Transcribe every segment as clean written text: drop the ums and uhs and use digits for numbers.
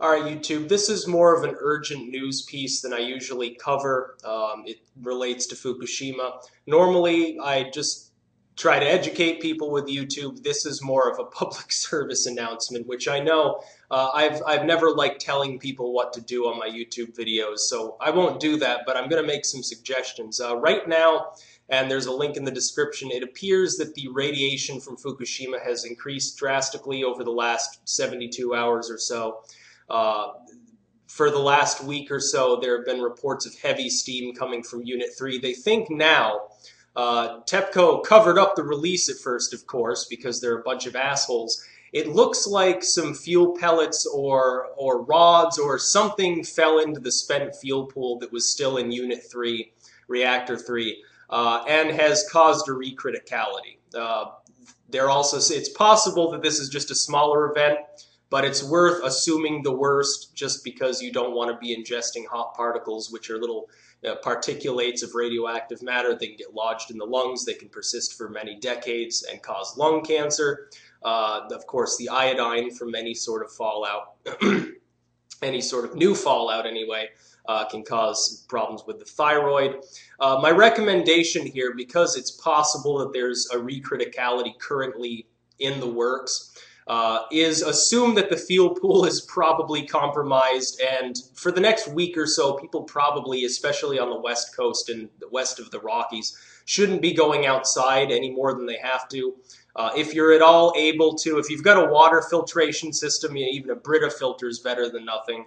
All right, YouTube, this is more of an urgent news piece than I usually cover. It relates to Fukushima. Normally, I just try to educate people with YouTube. This is more of a public service announcement, which I know I've never liked telling people what to do on my YouTube videos, so I won't do that, but I'm going to make some suggestions. Right now, and there's a link in the description, it appears that the radiation from Fukushima has increased drastically over the last 72 hours or so. Uh, for the last week or so, there have been reports of heavy steam coming from Unit 3. They think now, TEPCO covered up the release at first, of course, because they're a bunch of assholes. It looks like some fuel pellets or rods or something fell into the spent fuel pool that was still in Unit 3, Reactor 3, and has caused a recriticality. It's possible that this is just a smaller event, but it's worth assuming the worst just because you don't want to be ingesting hot particles, which are little particulates of radioactive matter. They can get lodged in the lungs. They can persist for many decades and cause lung cancer. Of course, the iodine from any sort of fallout, any sort of new fallout anyway, can cause problems with the thyroid. My recommendation here, because it's possible that there's a recriticality currently in the works, is assume that the fuel pool is probably compromised, and for the next week or so, people probably, especially on the West Coast and the west of the Rockies, shouldn't be going outside any more than they have to. If you're at all able to, if you've got a water filtration system, even a Brita filter is better than nothing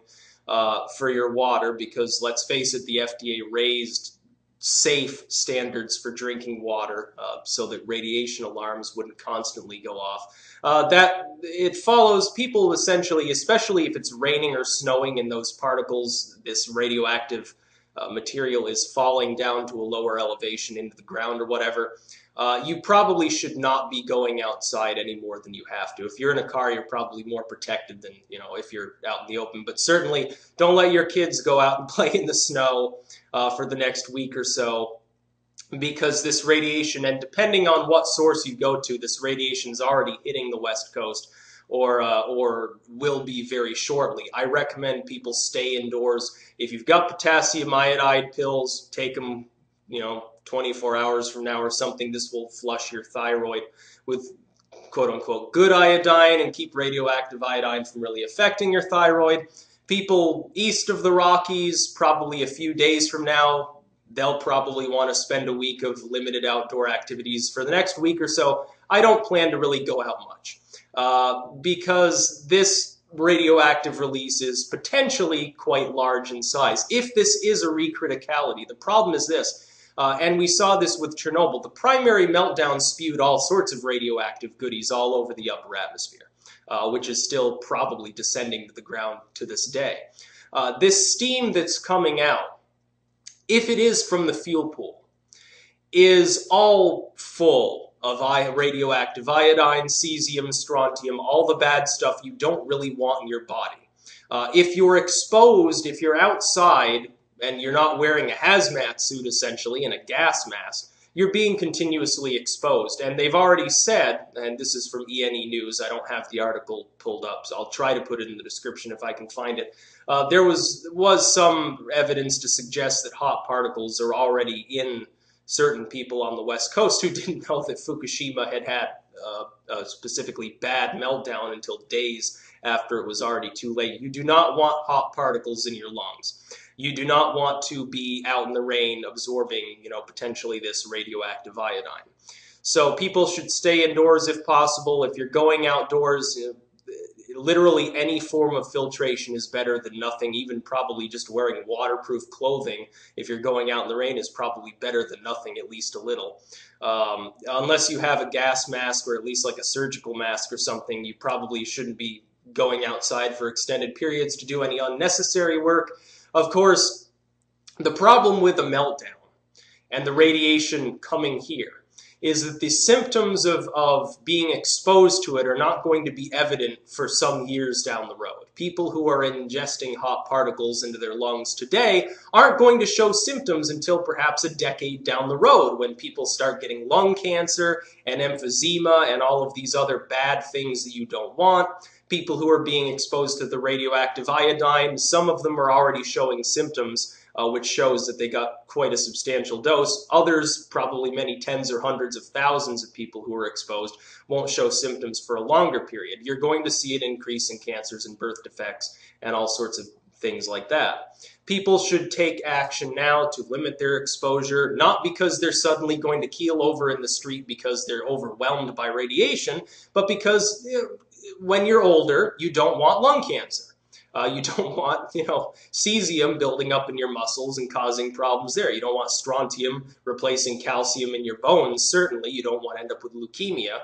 for your water, because let's face it, the FDA raised safe standards for drinking water so that radiation alarms wouldn't constantly go off. That it follows people essentially, especially if it's raining or snowing and those particles, this radioactive material is falling down to a lower elevation into the ground or whatever. You probably should not be going outside any more than you have to. If you're in a car, you're probably more protected than, if you're out in the open. But certainly don't let your kids go out and play in the snow for the next week or so, because this radiation, and depending on what source you go to, this radiation is already hitting the West Coast or will be very shortly. I recommend people stay indoors. If you've got potassium iodide pills, take them, 24 hours from now or something. This will flush your thyroid with quote-unquote good iodine and keep radioactive iodine from really affecting your thyroid. People east of the Rockies, probably a few days from now, they'll probably want to spend a week of limited outdoor activities. For the next week or so, I don't plan to really go out much because this radioactive release is potentially quite large in size. If this is a recriticality, the problem is this, and we saw this with Chernobyl, the primary meltdown spewed all sorts of radioactive goodies all over the upper atmosphere, which is still probably descending to the ground to this day. This steam that's coming out, if it is from the fuel pool, is all full of radioactive iodine, cesium, strontium, all the bad stuff you don't really want in your body. If you're exposed, if you're outside and you're not wearing a hazmat suit essentially and a gas mask, you're being continuously exposed. And they've already said, and this is from ENE News, I don't have the article pulled up, so I'll try to put it in the description if I can find it. There was some evidence to suggest that hot particles are already in certain people on the West Coast who didn't know that Fukushima had a specifically bad meltdown until days after it was already too late. You do not want hot particles in your lungs. You do not want to be out in the rain absorbing, potentially this radioactive iodine. So people should stay indoors if possible. If you're going outdoors, literally any form of filtration is better than nothing. Even probably just wearing waterproof clothing if you're going out in the rain is probably better than nothing, at least a little. Unless you have a gas mask or at least like a surgical mask or something, you probably shouldn't be going outside for extended periods to do any unnecessary work. Of course, the problem with a meltdown and the radiation coming here is that the symptoms of being exposed to it are not going to be evident for some years down the road. People who are ingesting hot particles into their lungs today aren't going to show symptoms until perhaps a decade down the road, when people start getting lung cancer and emphysema and all of these other bad things that you don't want. people who are being exposed to the radioactive iodine. Some of them are already showing symptoms, which shows that they got quite a substantial dose. Others, probably many tens or hundreds of thousands of people who are exposed, won't show symptoms for a longer period. You're going to see an increase in cancers and birth defects and all sorts of things like that. People should take action now to limit their exposure, not because they're suddenly going to keel over in the street because they're overwhelmed by radiation, but because when you're older, you don't want lung cancer. You don't want, cesium building up in your muscles and causing problems there. You don't want strontium replacing calcium in your bones. Certainly, you don't want to end up with leukemia.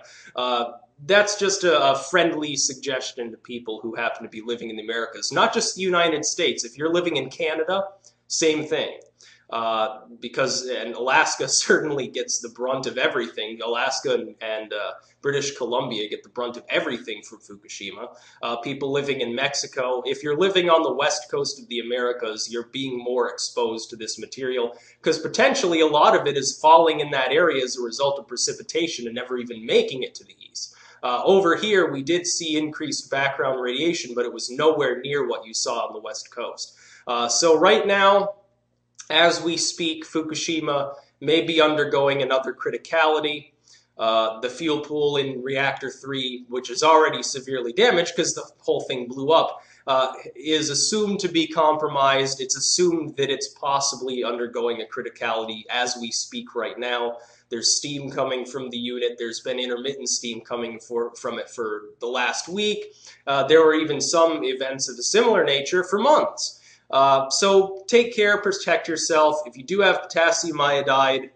That's just a friendly suggestion to people who happen to be living in the Americas. Not just the United States. If you're living in Canada, same thing. And Alaska certainly gets the brunt of everything. Alaska and British Columbia get the brunt of everything from Fukushima. People living in Mexico, if you're living on the west coast of the Americas, you're being more exposed to this material because potentially a lot of it is falling in that area as a result of precipitation and never even making it to the east. Over here, we did see increased background radiation, but it was nowhere near what you saw on the west coast. So right now, as we speak, Fukushima may be undergoing another criticality. The fuel pool in reactor 3, which is already severely damaged because the whole thing blew up, is assumed to be compromised. It's assumed that it's possibly undergoing a criticality as we speak right now. There's steam coming from the unit. There's been intermittent steam coming from it for the last week. There were even some events of a similar nature for months. So take care, protect yourself. If you do have potassium iodide,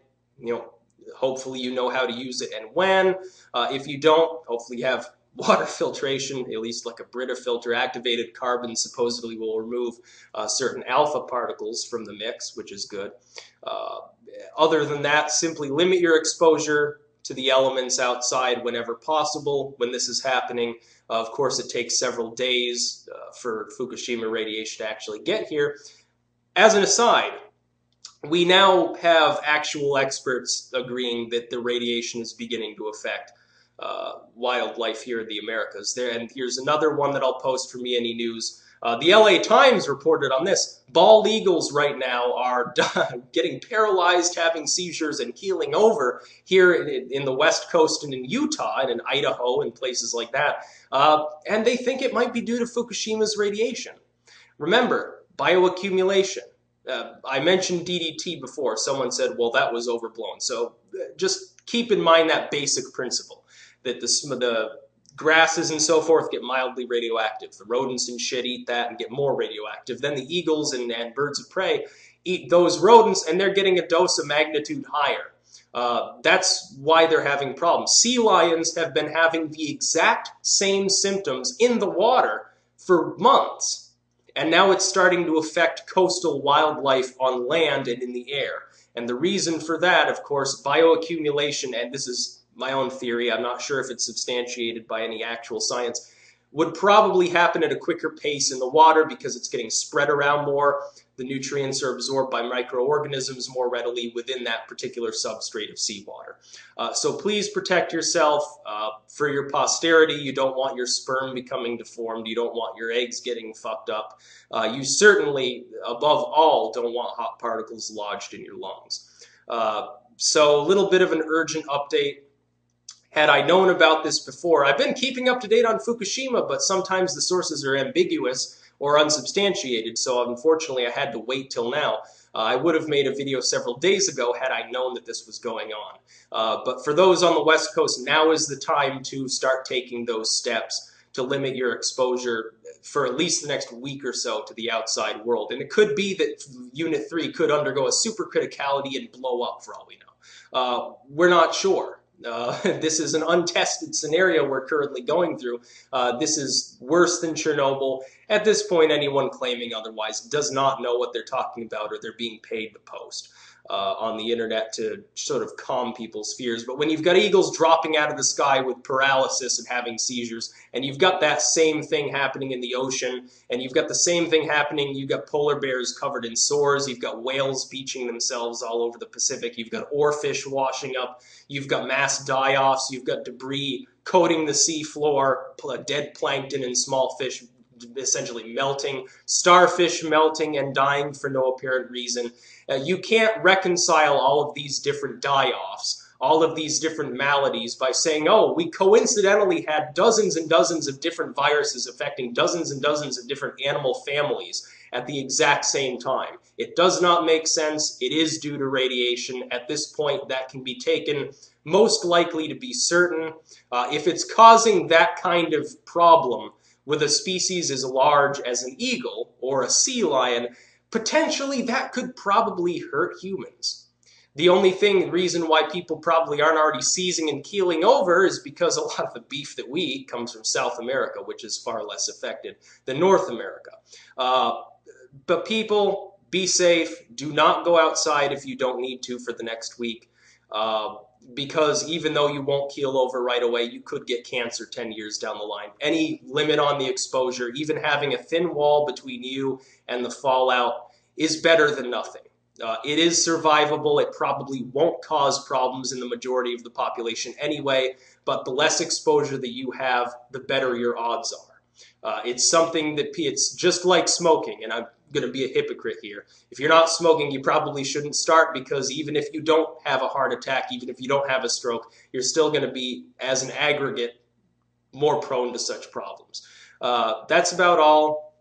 hopefully you know how to use it and when. If you don't, hopefully you have water filtration, at least like a Brita filter. Activated carbon supposedly will remove certain alpha particles from the mix, which is good. Other than that, simply limit your exposure to the elements outside whenever possible when this is happening. Of course, it takes several days for Fukushima radiation to actually get here. As an aside, we now have actual experts agreeing that the radiation is beginning to affect wildlife here in the Americas. And here's another one that I'll post from E&E News. The LA Times reported on this. Bald eagles right now are getting paralyzed, having seizures, and keeling over here in the West Coast and in Utah and in Idaho and places like that. And they think it might be due to Fukushima's radiation. Remember, bioaccumulation. I mentioned DDT before. Someone said, well, that was overblown. So just keep in mind that basic principle, that the grasses and so forth get mildly radioactive. The rodents and shit eat that and get more radioactive. Then the eagles and birds of prey eat those rodents, and they're getting a dose of magnitude higher. That's why they're having problems. Sea lions have been having the exact same symptoms in the water for months. And now it's starting to affect coastal wildlife on land and in the air. And the reason for that, of course, bioaccumulation, and this is my own theory, I'm not sure if it's substantiated by any actual science, would probably happen at a quicker pace in the water because it's getting spread around more. The nutrients are absorbed by microorganisms more readily within that particular substrate of seawater. So please protect yourself for your posterity. You don't want your sperm becoming deformed. You don't want your eggs getting fucked up. You certainly, above all, don't want hot particles lodged in your lungs. So a little bit of an urgent update. Had I known about this before, I've been keeping up to date on Fukushima, but sometimes the sources are ambiguous or unsubstantiated, so unfortunately I had to wait till now. I would have made a video several days ago had I known that this was going on. But for those on the West Coast, now is the time to start taking those steps to limit your exposure for at least the next week or so to the outside world. And it could be that Unit 3 could undergo a supercriticality and blow up for all we know. We're not sure. This is an untested scenario we're currently going through. This is worse than Chernobyl. At this point, anyone claiming otherwise does not know what they're talking about, or they're being paid to post on the internet to sort of calm people's fears. But when you've got eagles dropping out of the sky with paralysis and having seizures, and you've got that same thing happening in the ocean, and you've got the same thing happening, you've got polar bears covered in sores, you've got whales beaching themselves all over the Pacific, you've got oarfish washing up, you've got mass die-offs, you've got debris coating the sea floor, dead plankton and small fish essentially melting, starfish melting and dying for no apparent reason. You can't reconcile all of these different die-offs, all of these different maladies by saying, oh, we coincidentally had dozens and dozens of different viruses affecting dozens and dozens of different animal families at the exact same time. It does not make sense. It is due to radiation. At this point, that can be taken most likely to be certain. If it's causing that kind of problem with a species as large as an eagle or a sea lion, potentially that could probably hurt humans. The only reason why people probably aren't already seizing and keeling over is because a lot of the beef that we eat comes from South America, which is far less affected than North America. But people, be safe. Do not go outside if you don't need to for the next week. Because even though you won't keel over right away, you could get cancer 10 years down the line. Any limit on the exposure, even having a thin wall between you and the fallout, is better than nothing. It is survivable. It probably won't cause problems in the majority of the population anyway, but the less exposure that you have, the better your odds are. It's something that it's just like smoking, and I'm going to be a hypocrite here. If you're not smoking, you probably shouldn't start, because even if you don't have a heart attack, even if you don't have a stroke, you're still going to be, as an aggregate, more prone to such problems. That's about all.